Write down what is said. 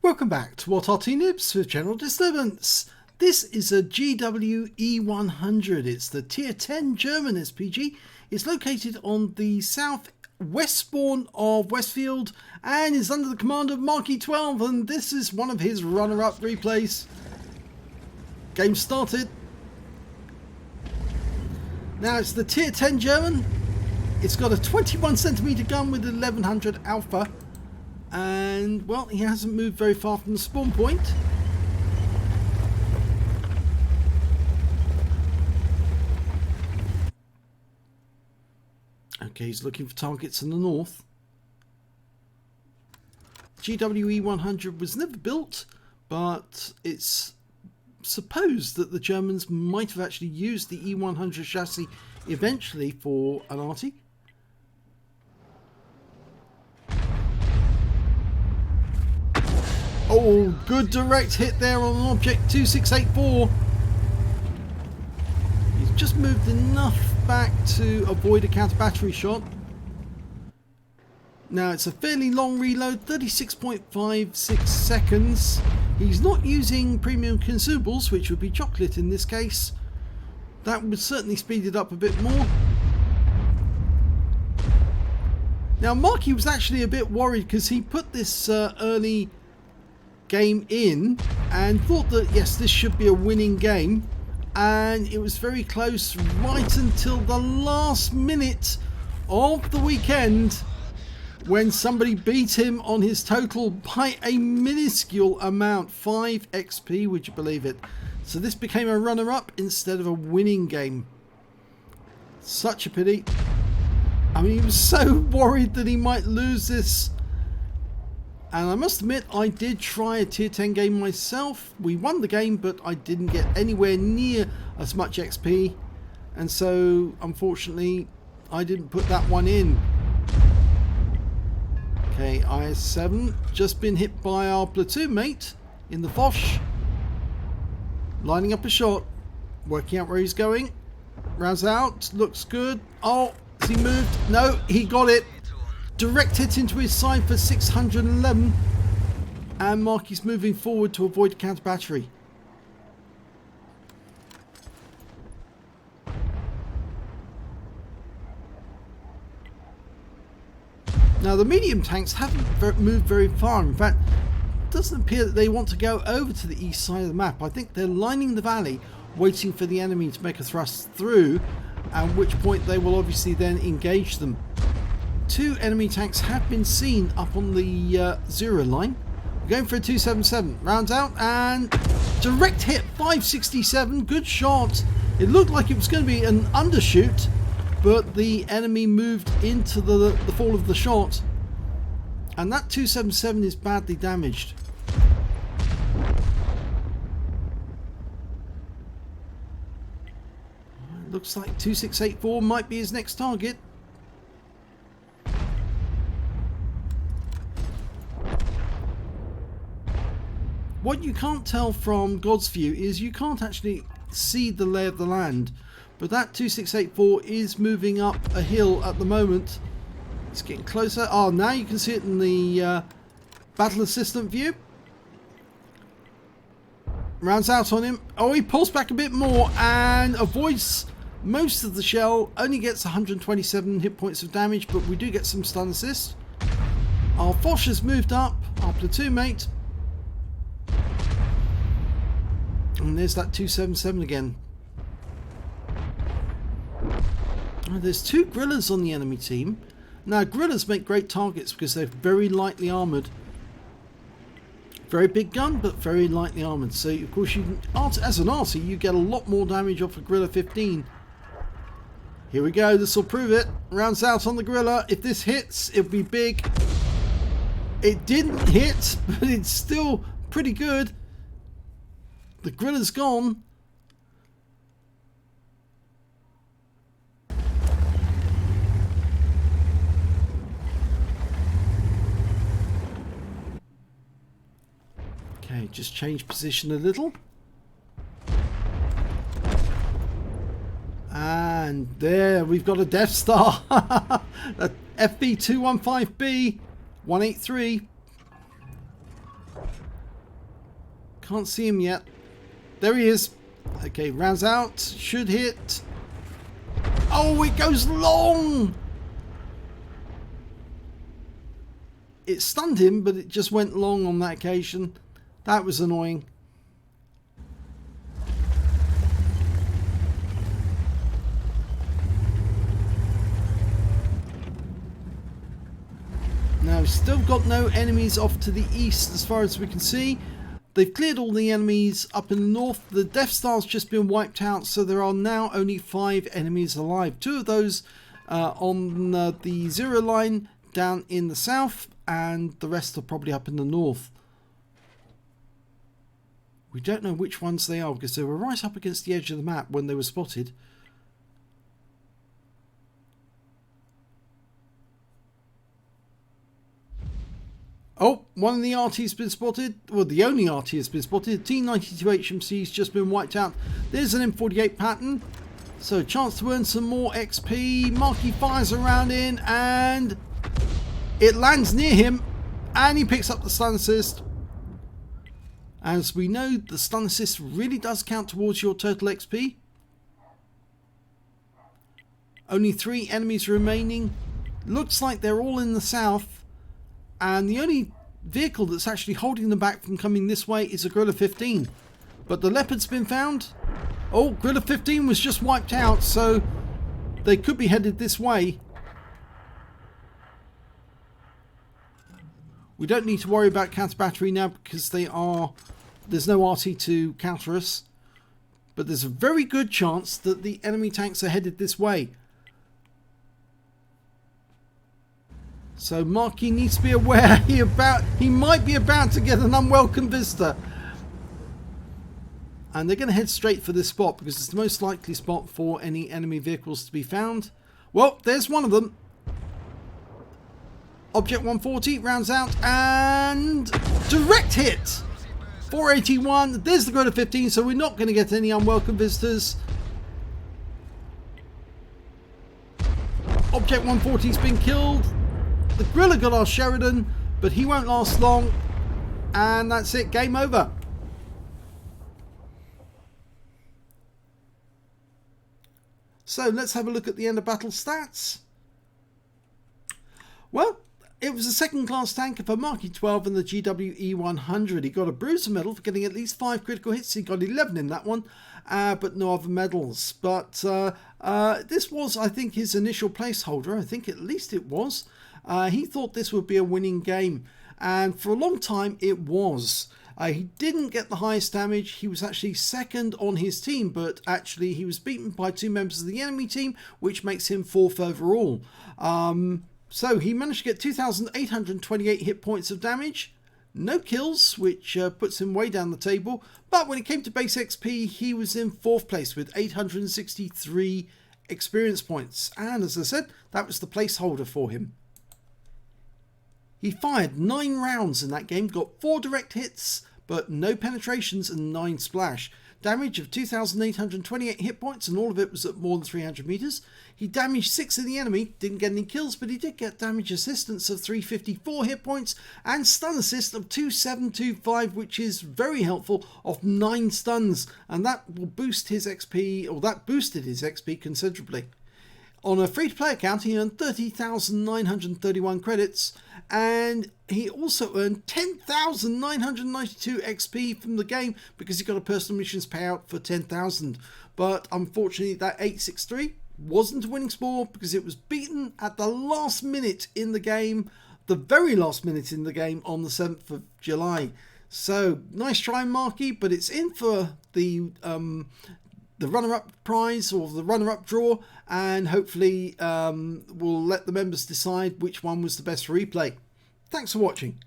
Welcome back to What Arty Noobs with General Disturbance. This is a GWE100. It's the Tier 10 German SPG. It's located on the southwest spawn of Westfield and is under the command of marke12, and this is one of his runner-up replays. Game started. Now it's the Tier 10 German. It's got a 21cm gun with 1100 alpha. And, well, he hasn't moved very far from the spawn point. Okay, he's looking for targets in the north. GWE100 was never built, but it's supposed that the Germans might have actually used the E100 chassis eventually for an Arty. Oh, good direct hit there on an object 2684. He's just moved enough back to avoid a counter battery shot. Now it's a fairly long reload, 36.56 seconds. He's not using premium consumables, which would be chocolate in this case. That would certainly speed it up a bit more. Now Marky was actually a bit worried because he put this early game in and thought that yes, this should be a winning game, and it was very close right until the last minute of the weekend when somebody beat him on his total by a minuscule amount, 5 XP, would you believe it? So this became a runner-up instead of a winning game. Such a pity. I mean, he was so worried that he might lose this. And I must admit, I did try a tier 10 game myself. We won the game, but I didn't get anywhere near as much XP. And so, unfortunately, I didn't put that one in. Okay, IS-7, just been hit by our platoon mate in the Foch. Lining up a shot, working out where he's going. Rounds out, looks good. Oh, has he moved? No, he got it. Direct hit into his side for 611, and Marky's moving forward to avoid counter battery. Now the medium tanks haven't moved very far. In fact, it doesn't appear that they want to go over to the east side of the map. I think they're lining the valley, waiting for the enemy to make a thrust through, at which point they will obviously then engage them. 2 enemy tanks have been seen up on the 0 line. We're going for a 277. Rounds out and direct hit, 567. Good shot. It looked like it was going to be an undershoot, but the enemy moved into the fall of the shot. And that 277 is badly damaged. Looks like 2684 might be his next target. What you can't tell from God's view is you can't actually see the lay of the land, but that 2684 is moving up a hill at the moment. It's getting closer. Oh, now you can see it in the battle assistant view. Rounds out on him. Oh, he pulls back a bit more and avoids most of the shell. Only gets 127 hit points of damage, but we do get some stun assist. Our Foch has moved up, our platoon mate. And there's that 277 again. Oh, there's 2 Guerrillas on the enemy team. Now, Guerrillas make great targets because they're very lightly armoured. Very big gun, but very lightly armoured. So, of course, you can, as an Arty, you get a lot more damage off a Guerrilla 15. Here we go. This will prove it. Rounds out on the Guerrilla. If this hits, it'll be big. It didn't hit, but it's still pretty good. The Guerrilla's gone. Okay, just change position a little. And there, we've got a Death Star. FB215B 183. Can't see him yet. There he is. Okay, rounds out. Should hit. Oh, it goes long! It stunned him, but it just went long on that occasion. That was annoying. Now, we've still got no enemies off to the east as far as we can see. They've cleared all the enemies up in the north. The Death Star's just been wiped out, so there are now only 5 enemies alive. 2 of those on the 0 line down in the south, and the rest are probably up in the north. We don't know which ones they are because they were right up against the edge of the map when they were spotted. Oh, one of the RT's been spotted. Well, the only RT has been spotted. T92 HMC's just been wiped out. There's an M48 pattern. So, chance to earn some more XP. Marky fires around in and it lands near him. And he picks up the stun assist. As we know, the stun assist really does count towards your total XP. Only 3 enemies remaining. Looks like they're all in the south. And the only vehicle that's actually holding them back from coming this way is a Gorilla 15. But the Leopard's been found. Oh, Gorilla 15 was just wiped out, so they could be headed this way. We don't need to worry about counter battery now because there's no RT to counter us. But there's a very good chance that the enemy tanks are headed this way. So Marky needs to be aware he might be about to get an unwelcome visitor. And they're going to head straight for this spot because it's the most likely spot for any enemy vehicles to be found. Well, there's one of them. Object 140 rounds out and direct hit. 481. There's the Gorilla 15, so we're not going to get any unwelcome visitors. Object 140's been killed. The Gorilla got our Sheridan, but he won't last long. And that's it. Game over. So let's have a look at the end of battle stats. Well, it was a second class tanker for marke12 and the GWE100. He got a Bruiser medal for getting at least 5 critical hits. He got 11 in that one, but no other medals. But this was, I think, his initial placeholder. I think at least it was. He thought this would be a winning game, and for a long time it was. He didn't get the highest damage. He was actually second on his team, but actually he was beaten by 2 members of the enemy team, which makes him 4th overall. So he managed to get 2,828 hit points of damage. No kills, which puts him way down the table. But when it came to base XP, he was in 4th place with 863 experience points. And as I said, that was the placeholder for him. He fired 9 rounds in that game, got 4 direct hits, but no penetrations and 9 splash. Damage of 2,828 hit points, and all of it was at more than 300 meters. He damaged 6 of the enemy, didn't get any kills, but he did get damage assistance of 354 hit points and stun assist of 2725, which is very helpful, of 9 stuns, and that will boost his XP, or that boosted his XP considerably. On a free-to-play account, he earned 30,931 credits, and he also earned 10,992 XP from the game because he got a personal missions payout for 10,000. But unfortunately, that 863 wasn't a winning score because it was beaten at the last minute in the game, the very last minute in the game on the 7th of July. So, nice try, Marky, but it's in for the runner-up prize or the runner-up draw, and hopefully we'll let the members decide which one was the best replay. Thanks for watching.